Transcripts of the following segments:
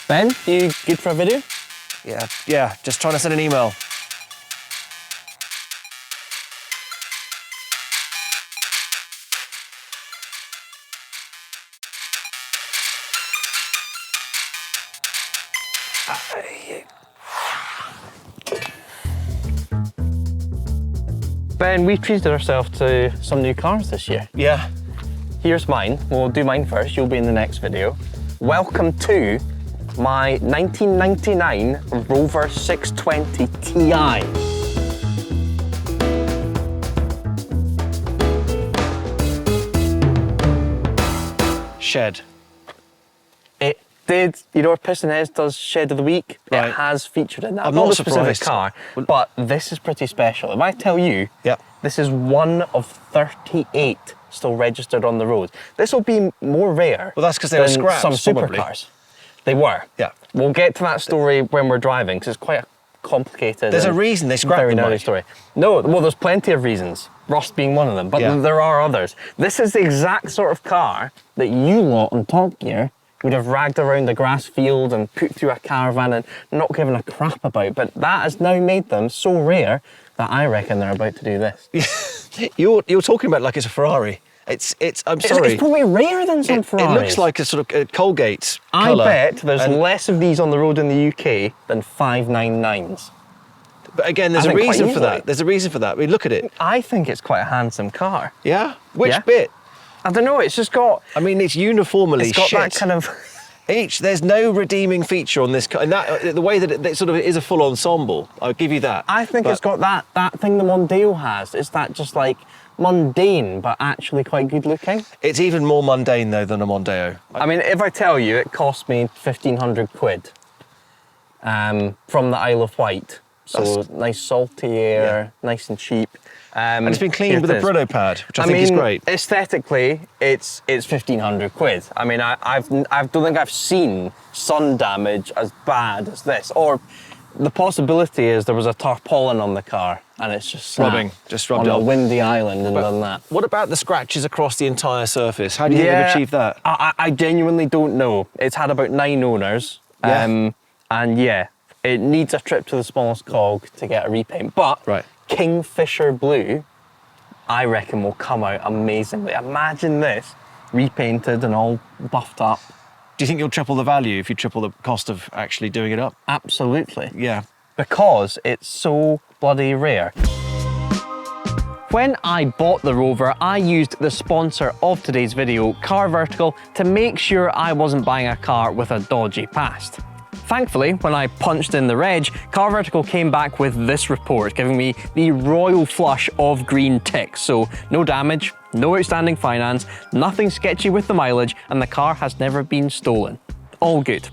Ben, you good for a video? Yeah, just trying to send an email. Ben, we've treated ourselves to some new cars this year. Yeah. Here's mine. We'll do mine first. You'll be in the next video. Welcome to my 1999 Rover 620 Ti. Shed. It did, you know, Piston Heads does Shed of the Week. Right. It has featured in that. I'm Not not a specific surprised. car, but this is pretty special. If I tell you, Yeah. this is one of 38 still registered on the road. This will be more rare. Well, that's 'cause they were than scraps, some probably. supercars. They were. Yeah. We'll get to that story when we're driving, because it's quite a complicated. There's a and reason they scrapped very them, gnarly Mike. story. No, well, there's plenty of reasons. Rust being one of them, but Yeah. there are others. This is the exact sort of car that you lot on Top Gear would have ragged around the grass field and put through a caravan and not given a crap about. But that has now made them so rare that I reckon they're about to do this. You're talking about it like it's a Ferrari. I'm sorry. It's probably rarer than some It Ferraris. looks like a sort of Colgate I colour. bet there's And- less of these on the road in the UK than 599s. But again, there's I a think quite reason for easily. that. There's a reason for that. I mean, look at it. I think it's quite a handsome car. Yeah? Which Yeah. bit? I don't know, it's just got, I mean, it's uniformly it's got shit. that kind of... There's no redeeming feature on this car. And that, the way that it sort of is a full ensemble, I'll give you that. I think But it's got that thing the Mondeo has. It's that just like mundane, but actually quite good looking. It's even more mundane, though, than a Mondeo. I mean, if I tell you it cost me 1,500 quid from the Isle of Wight. So nice salty air, nice and cheap. And it's been cleaned here with it a is. Brillo pad, which I think is great. Aesthetically, it's 1,500 quid. I mean, I don't think I've seen sun damage as bad as this. Or the possibility is there was a tarpaulin on the car and it's just Rubbing, snapped just rubbed on a off. windy island and done that. What about the scratches across the entire surface? How do you think they've achieved that? I genuinely don't know. It's had about 9 owners. Yeah. And yeah, it needs a trip to the smallest cog to get a repaint. But Right. Kingfisher Blue, I reckon, will come out amazingly. Imagine this, repainted and all buffed up. Do you think you'll triple the value if you triple the cost of actually doing it up? Absolutely. Yeah. Because it's so bloody rare. When I bought the Rover, I used the sponsor of today's video, Car Vertical, to make sure I wasn't buying a car with a dodgy past. Thankfully, when I punched in the reg, Car Vertical came back with this report, giving me the royal flush of green ticks. So no damage, no outstanding finance, nothing sketchy with the mileage, and the car has never been stolen. All good.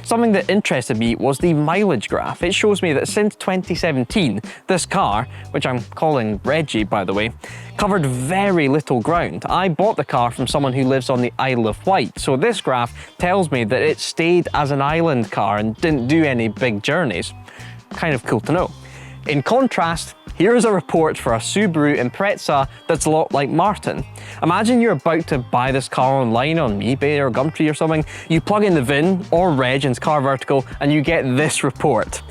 Something that interested me was the mileage graph. It shows me that since 2017, this car, which I'm calling Reggie by the way, covered very little ground. I bought the car from someone who lives on the Isle of Wight, so this graph tells me that it stayed as an island car and didn't do any big journeys. Kind of cool to know. In contrast, here's a report for a Subaru Impreza that's a lot like Martin. Imagine you're about to buy this car online on eBay or Gumtree or something. You plug in the VIN or reg into Car Vertical and you get this report.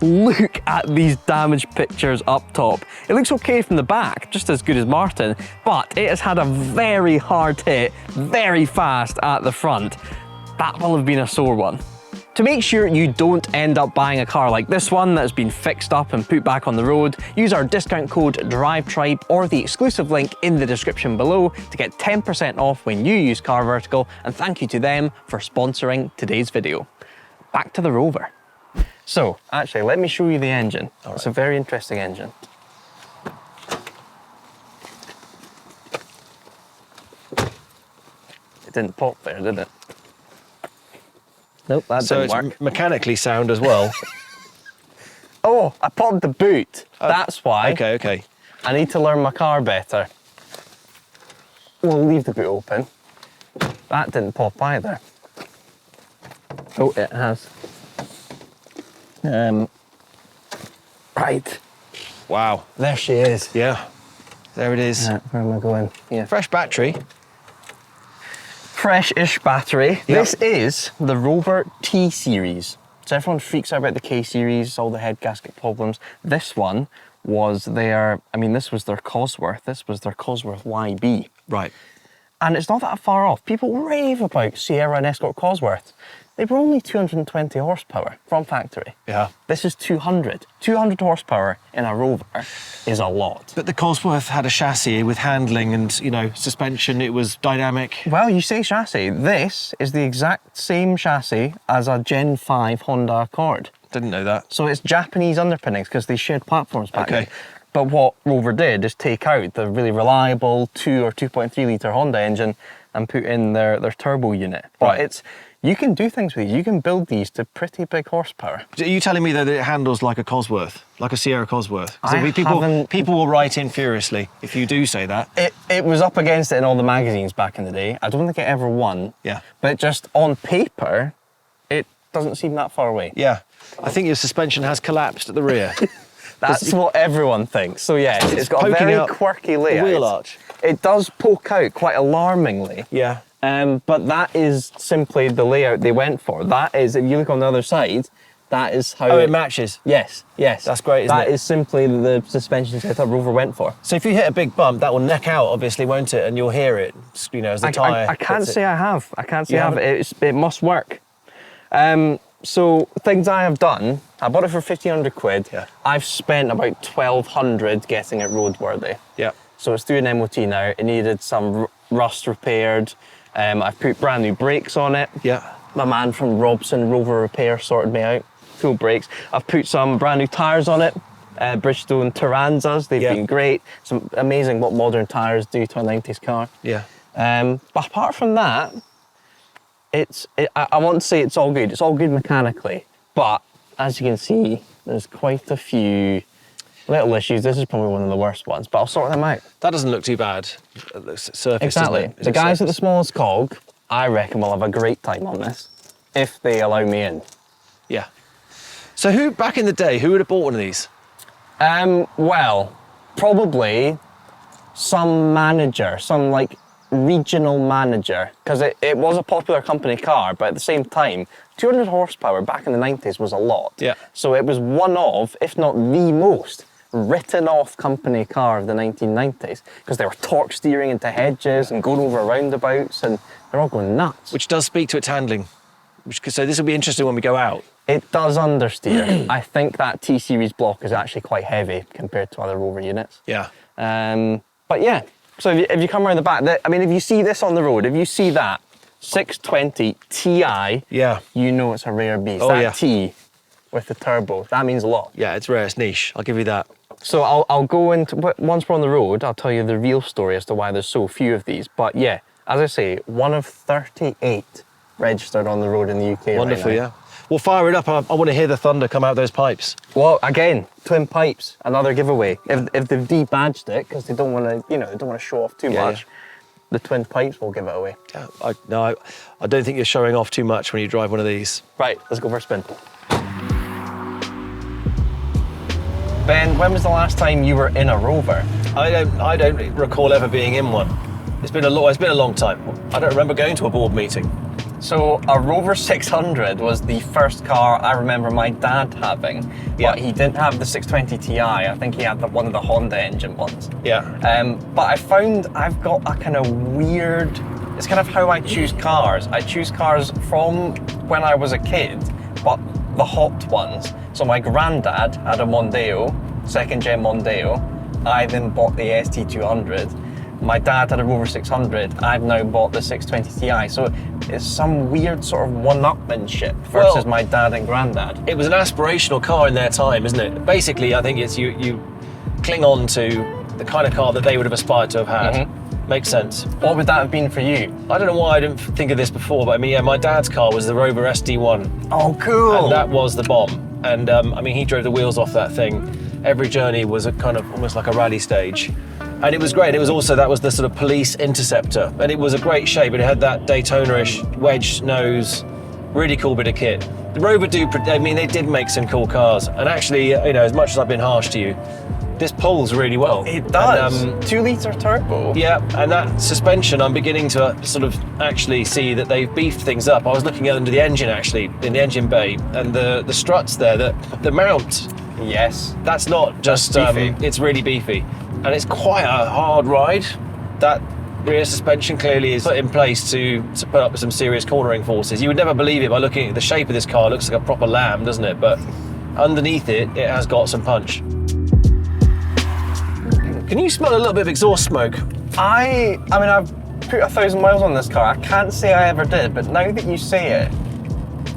Look at these damaged pictures up top. It looks okay from the back, just as good as Martin, but it has had a very hard hit, very fast at the front. That will have been a sore one. To make sure you don't end up buying a car like this one that's been fixed up and put back on the road, use our discount code DRIVETRIBE or the exclusive link in the description below to get 10% off when you use Car Vertical, and thank you to them for sponsoring today's video. Back to the Rover. So, actually, let me show you the engine. It's a very interesting engine. It didn't pop there, did it? Nope, that So didn't it's work. mechanically sound as well. Oh, I popped the boot. That's why. Okay. I need to learn my car better. We'll leave the boot open. That didn't pop either. Oh, it has. Right. Wow. There she is. Yeah. There it is. Where am I going? Yeah. Fresh battery. fresh-ish battery. Yep. This is the Rover T series. So everyone freaks out about the K series, all the head gasket problems. This one was their, I mean, this was their Cosworth. This was their Cosworth YB. Right. And it's not that far off. People rave about Sierra and Escort Cosworth. They were only 220 horsepower from factory. Yeah. This is 200. 200 horsepower in a Rover is a lot. But the Cosworth had a chassis with handling and, you know, suspension. It was dynamic. Well, you say chassis. This is the exact same chassis as a Gen 5 Honda Accord. Didn't know that. So it's Japanese underpinnings because they shared platforms back Okay. then. But what Rover did is take out the really reliable 2 or 2.3 litre Honda engine and put in their turbo unit. But Right. you can do things with these. You can build these to pretty big horsepower. Are you telling me though that it handles like a Cosworth, like a Sierra Cosworth? 'Cause I haven't- people will write in furiously if you do say that. It was up against it in all the magazines back in the day. I don't think it ever won. Yeah. But just on paper, it doesn't seem that far away. Yeah. I think your suspension has collapsed at the rear. That's what everyone thinks. So yes, it's got a poking very out quirky the layout. wheel arch. It does poke out quite alarmingly. Yeah. But that is simply the layout they went for. That is, if you look on the other side, that is how... Oh, it matches. Yes, yes. That's great, isn't it? That is simply the suspension setup Rover went for. So if you hit a big bump, that will neck out, obviously, won't it? And you'll hear it, you know, as the tyre. I can't hits it. say I have. I can't say You I have. haven't? It must work. So things I have done, I bought it for 1,500 quid. Yeah. I've spent about 1,200 getting it roadworthy. Yeah. So it's through an MOT now. It needed some rust repaired. I've put brand new brakes on it. Yeah. My man from Robson Rover Repair sorted me out. Full brakes. I've put some brand new tyres on it. Bridgestone Taranzas. They've Yeah. been great. It's amazing what modern tyres do to a 90s car. Yeah. But apart from that, I want to say it's all good. It's all good mechanically. But as you can see, there's quite a few little issues. This is probably one of the worst ones, but I'll sort them out. That doesn't look too bad. It looks surface, Exactly. doesn't it? The guys at the smallest cog, I reckon will have a great time on this, if they allow me in. Yeah. So who, back in the day, who would have bought one of these? Well, probably some manager, some like regional manager, because it was a popular company car, but at the same time, 200 horsepower back in the 90s was a lot. Yeah. So it was one of, if not the most, written off company car of the 1990s, because they were torque steering into hedges and going over roundabouts, and they're all going nuts. Which does speak to its handling. So this will be interesting when we go out. It does understeer. I think that T-Series block is actually quite heavy compared to other Rover units. Yeah. But yeah, so if you come around the back, I mean, if you see this on the road, if you see that 620 Ti, Yeah. you know it's a rare beast. Oh, that yeah. T with the turbo, that means a lot. Yeah, it's rare, it's niche. I'll give you that. So I'll go into, once we're on the road, I'll tell you the real story as to why there's so few of these. But yeah, as I say, one of 38 registered on the road in the UK Wonderful, right now. yeah. Well, fire it up. I want to hear the thunder come out those pipes. Well, again, twin pipes, another giveaway. If they've debadged it, because they don't want to, they don't want to show off too Yeah, much, the twin pipes will give it away. Yeah, I don't think you're showing off too much when you drive one of these. Right, let's go for a spin. Ben, when was the last time you were in a Rover? I don't recall ever being in one. It's been a long time. I don't remember going to a board meeting. So a Rover 600 was the first car I remember my dad having, Yeah. but he didn't have the 620 Ti. I think he had one of the Honda engine ones. Yeah. But I found I've got a kind of weird, it's kind of how I choose cars. I choose cars from when I was a kid, but the hot ones. So my granddad had a Mondeo, second gen Mondeo. I then bought the ST200. My dad had a Rover 600. I've now bought the 620 Ti. So it's some weird sort of one-upmanship versus Well, my dad and granddad. It was an aspirational car in their time, isn't it? Basically, I think it's you cling on to the kind of car that they would have aspired to have had. Makes sense. What would that have been for you? I don't know why I didn't think of this before, but I mean, yeah, my dad's car was the Rover SD1. Oh, cool. And that was the bomb. And I mean, he drove the wheels off that thing. Every journey was a kind of almost like a rally stage. And it was great. It was also, that was the sort of police interceptor. And it was a great shape. It had that Daytona-ish wedge nose, really cool bit of kit. The Rover they did make some cool cars. And actually, as much as I've been harsh to you, this pulls really well. It does. And, 2-litre turbo. yeah, and that suspension, I'm beginning to sort of actually see that they've beefed things up. I was looking under the engine actually, in the engine bay, and the struts there, the mount. Yes. That's not just, beefy. it's really beefy. And it's quite a hard ride. That rear suspension clearly is put in place to put up with some serious cornering forces. You would never believe it by looking at the shape of this car. It looks like a proper lamb, doesn't it? But underneath it, it has got some punch. Can you smell a little bit of exhaust smoke? I mean, I've put 1,000 miles on this car. I can't say I ever did, but now that you say it,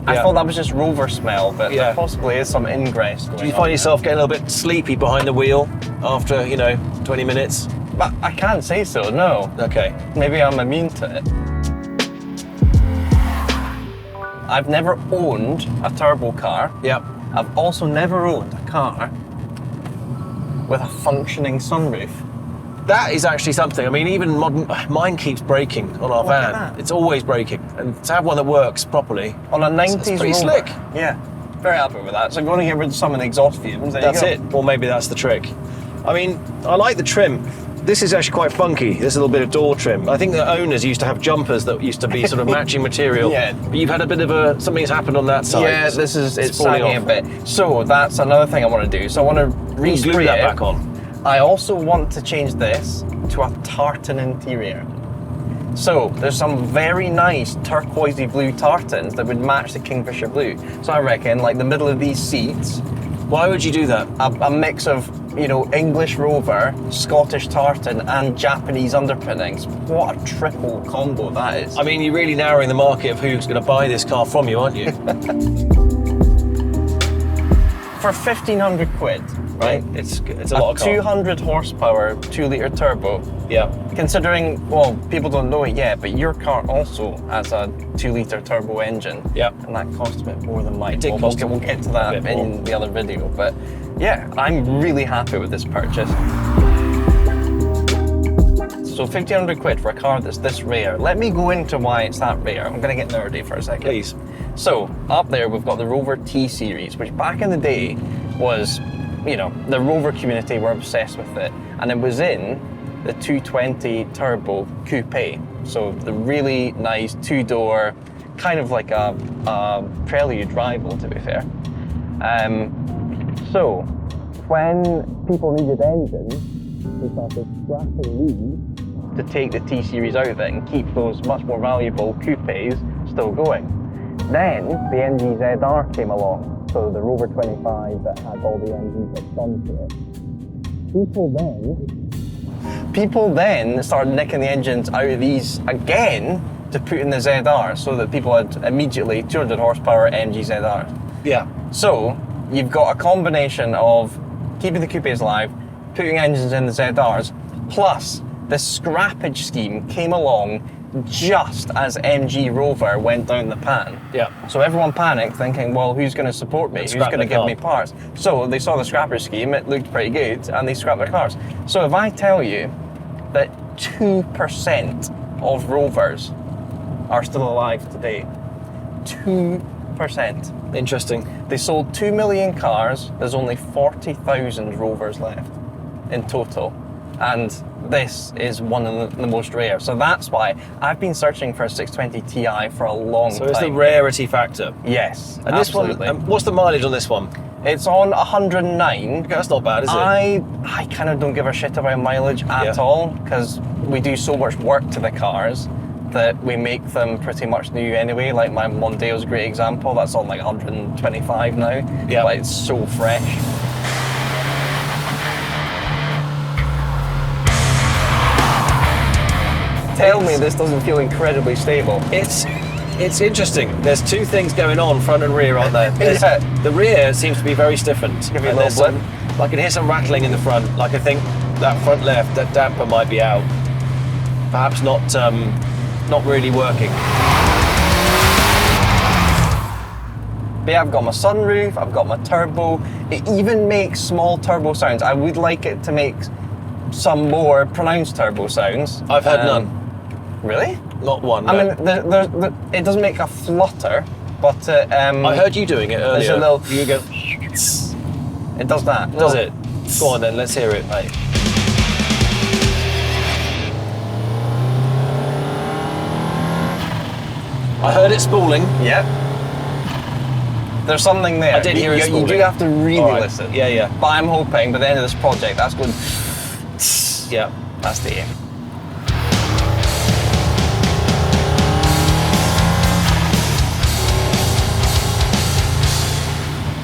I thought that was just Rover smell, but there possibly is some ingress going on. Do you find yourself getting a little bit sleepy behind the wheel after, 20 minutes? But I can't say so, no. Okay. Maybe I'm immune to it. I've never owned a turbo car. Yep. I've also never owned a car with a functioning sunroof. That is actually something. I mean, even mine keeps breaking on our Look at van. that. It's always breaking. And to have one that works properly. On a 90s it's pretty Rover. slick. Yeah, very happy with that. So I'm going to get rid of some of the exhaust fumes. That's it. Or maybe that's the trick. I mean, I like the trim. This is actually quite funky, this little bit of door trim. I think the owners used to have jumpers that used to be sort of matching material. Yeah. But you've had a bit of something's happened on that side. Yeah, it's falling sagging a bit. So that's another thing I want to do. So I want to re-spray glue that it. back on. I also want to change this to a tartan interior. So there's some very nice turquoisey blue tartans that would match the Kingfisher blue. So I reckon like the middle of these seats. Why would you do that? A mix of, English Rover, Scottish tartan and Japanese underpinnings. What a triple combo that is. I mean, you're really narrowing the market of who's going to buy this car from you, aren't you? For 1,500 quid, right? It's a lot of car. 200 horsepower, 2-litre turbo. Yeah. Considering, well, people don't know it yet, but your car also has a 2-litre turbo engine. Yeah. And that cost a bit more than mine. It did cost We'll get to that a bit in more. the other video. But yeah, I'm really happy with this purchase. So 1,500 quid for a car that's this rare. Let me go into why it's that rare. I'm gonna get nerdy for a second. Please. So up there we've got the Rover T series, which back in the day was, the Rover community were obsessed with it, and it was in the 220 turbo coupe. So the really nice 2-door, kind of like a Prelude rival, to be fair. So when people needed engines, they started scrapping these to take the T series out of it and keep those much more valuable coupes still going. Then the MGZR came along, so the Rover 25 that had all the engines that done to it. People then started nicking the engines out of these again to put in the ZR, so that people had immediately 200 horsepower MG ZR. Yeah. So you've got a combination of keeping the coupes alive, putting engines in the ZRs, plus the scrappage scheme came along just as MG Rover went down the pan. Yeah. So everyone panicked, thinking, well, who's going to support me? Who's going to give me parts? So they saw the scrappage scheme, it looked pretty good, and they scrapped their cars. So if I tell you that 2% of Rovers are still alive today, 2%. Interesting. They sold 2 million cars, there's only 40,000 Rovers left in total. And this is one of the most rare. So that's why I've been searching for a 620 Ti for a long time. So it's the rarity factor. Yes, And absolutely. this one, what's the mileage on this one? It's on 109. Okay, that's not bad, is it? I kind of don't give a shit about mileage at all, because we do so much work to the cars that we make them pretty much new anyway. Like my Mondeo's a great example. That's on like 125 now. Yeah. But it's so fresh. Tell me this doesn't feel incredibly stable. It's interesting. There's two things going on, front and rear, aren't there? Yeah. The rear seems to be very stiffened. Give me a And little there's I can hear some rattling in the front. Like I think that front left, that damper might be out. Perhaps not really working. But yeah, I've got my sunroof, I've got my turbo. It even makes small turbo sounds. I would like it to make some more pronounced turbo sounds. I've heard none. Really? Not one. No. I mean, it doesn't make a flutter, but I heard you doing it earlier. There's a little. You go. It does that. Does it? Go on then, let's hear it, mate. I heard it spooling. Yep. There's something there. I did hear it spooling. You do have to really listen. Yeah, yeah. But I'm hoping by the end of this project, that's going... Yeah. That's the aim.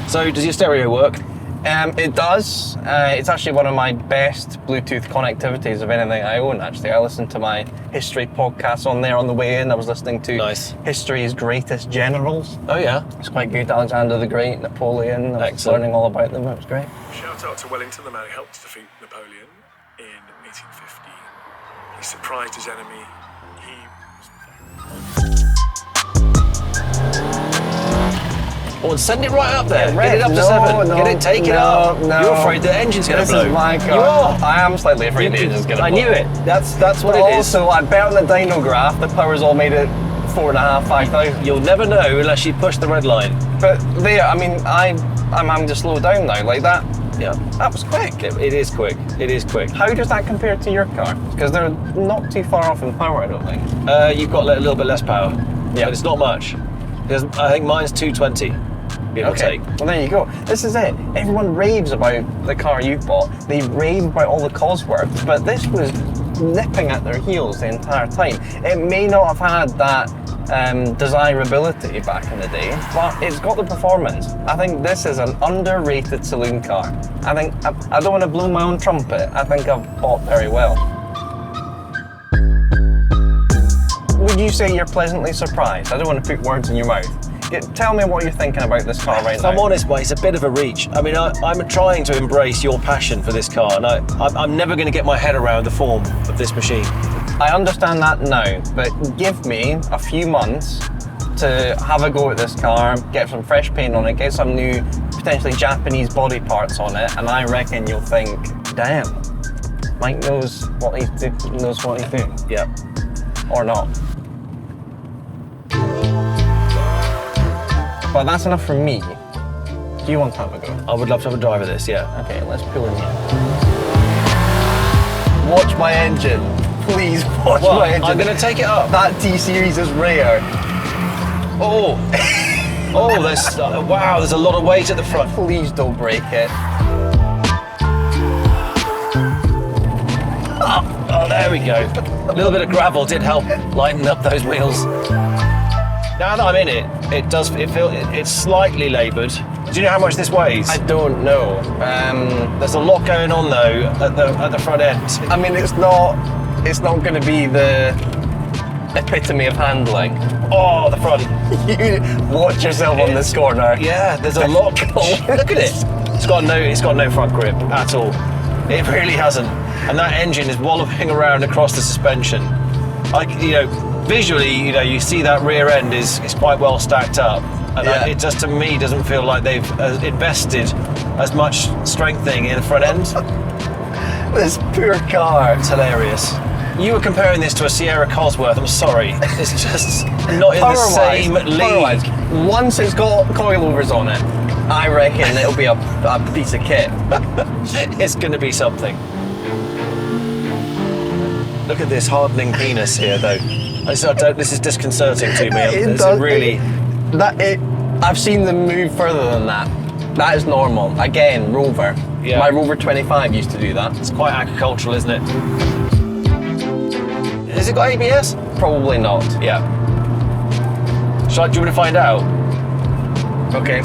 So does your stereo work? It does. It's actually one of my best Bluetooth connectivities of anything I own, actually. I listened to my history podcast on there on the way in. I was listening to History's Greatest Generals. Oh, yeah. It's quite good. Alexander the Great, Napoleon. I was learning all about them. It was great. Shout out to Wellington, the man who helped defeat Napoleon in 1815. He surprised his enemy. Oh, and send it right up there. Yeah, get it up to 7. Get it, take it up. You're afraid the engine's going to blow. This is my car. You are. I am slightly afraid the engine's going to blow. I knew it. That's what it is. Also, I bet on the dynograph, the power's all made at 4.5, 5,000. You'll never know unless you push the red line. But there, I mean, I'm having to slow down now, like that. Yeah. That was quick. It is quick. It is quick. How does that compare to your car? Because they're not too far off in power, I don't think. You've got a little bit less power. Yeah. But it's not much. I think mine's 220. Okay. Well, there you go. This is it. Everyone raves about the car you bought. They rave about all the Cosworths, but this was nipping at their heels the entire time. It may not have had that desirability back in the day, but it's got the performance. I think this is an underrated saloon car. I think, I don't want to blow my own trumpet, I think I've bought very well. Would you say you're pleasantly surprised? I don't want to put words in your mouth. Tell me what you're thinking about this car right now. If I'm honest, mate, it's a bit of a reach. I mean, I'm trying to embrace your passion for this car, and I'm never going to get my head around the form of this machine. I understand that now, but give me a few months to have a go at this car, get some fresh paint on it, get some new, potentially Japanese body parts on it, and I reckon you'll think, damn, Mike knows what he's doing. Yeah. Or not. But that's enough for me. Do you want to have a go? I would love to have a drive of this, yeah. Okay, let's pull in here. Watch my engine. Please watch my engine. I'm going to take it up. That T-Series is rare. Oh. Oh, wow, there's a lot of weight at the front. Please don't break it. Oh, there we go. A little bit of gravel did help lighten up those wheels. Now that I'm in it, it's slightly laboured. Do you know how much this weighs? I don't know. There's a lot going on though at the front end. I mean, it's not going to be the epitome of handling. Oh, the front. You watch yourself on this corner. Yeah, there's a lot. Look at it. It's got no front grip at all. It really hasn't. And that engine is walloping around across the suspension. Visually, you see that rear end is quite well stacked up, and it just to me doesn't feel like they've invested as much strengthening in the front end. This poor car. It's hilarious. You were comparing this to a Sierra Cosworth. I'm sorry, it's just not in the same league. Once it's got coilovers on it, I reckon it'll be a piece of kit. It's going to be something. Look at this hardening penis here, though. This is disconcerting to me. I've seen them move further than that. That is normal. Again, Rover. Yeah. My Rover 25 used to do that. It's quite agricultural, isn't it? Has it got ABS? Probably not. Yeah. Do you want to find out? Okay.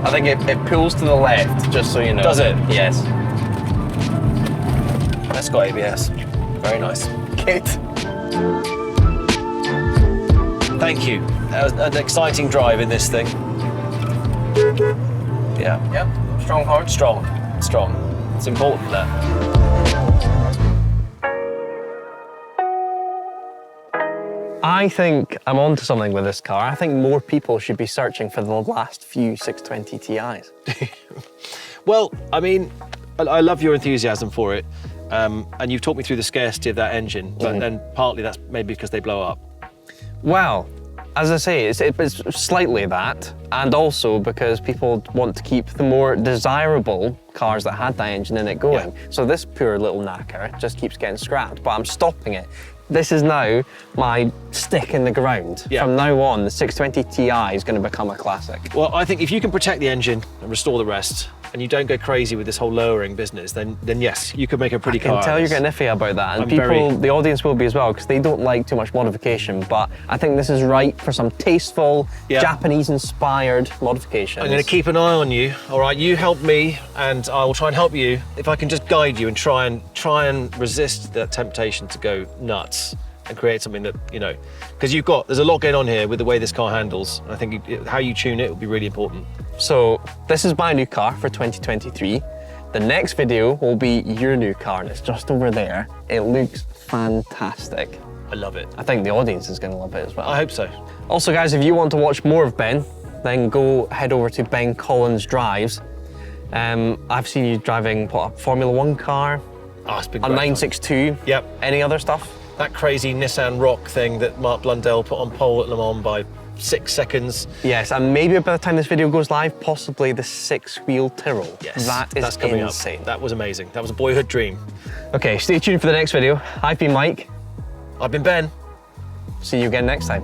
I think it pulls to the left, just so you know. Does it? Yes. That's got ABS. Very nice. Good. Thank you. That was an exciting drive in this thing. Yeah. Yep. Strong heart. Strong. It's important, that. I think I'm onto something with this car. I think more people should be searching for the last few 620 Ti's. Well, I mean, I love your enthusiasm for it. And you've talked me through the scarcity of that engine, but then partly that's maybe because they blow up. Well, as I say, it's slightly that, and also because people want to keep the more desirable cars that had that engine in it going. So this poor little knacker just keeps getting scrapped, but I'm stopping it. This is now my stick in the ground. From now on, the 620 Ti is going to become a classic. Well, I think if you can protect the engine and restore the rest, and you don't go crazy with this whole lowering business, then yes, you could make a pretty car. I can tell you're getting iffy about that, and the audience will be as well, because they don't like too much modification, but I think this is right for some tasteful, Japanese-inspired modifications. I'm going to keep an eye on you, all right? You help me, and I will try and help you. If I can just guide you and try and resist that temptation to go nuts and create something that, you know, because there's a lot going on here with the way this car handles. I think how you tune it will be really important. So this is my new car for 2023. The next video will be your new car, and it's just over there. It looks fantastic. I love it. I think the audience is going to love it as well. I hope so. Also, guys, if you want to watch more of Ben, then go head over to Ben Collins Drives. I've seen you driving, what, a Formula 1 car? Oh, it's been a great 962. Yep. Any other stuff? That crazy Nissan Rock thing that Mark Blundell put on pole at Le Mans by 6 seconds. Yes, and maybe by the time this video goes live, possibly the 6-wheel Tyrrell. Yes, that's coming insane. Up. That was amazing. That was a boyhood dream. Okay, stay tuned for the next video. I've been Mike. I've been Ben. See you again next time.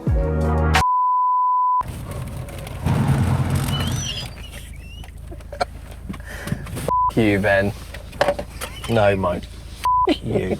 F you, Ben. No, Mike. F you.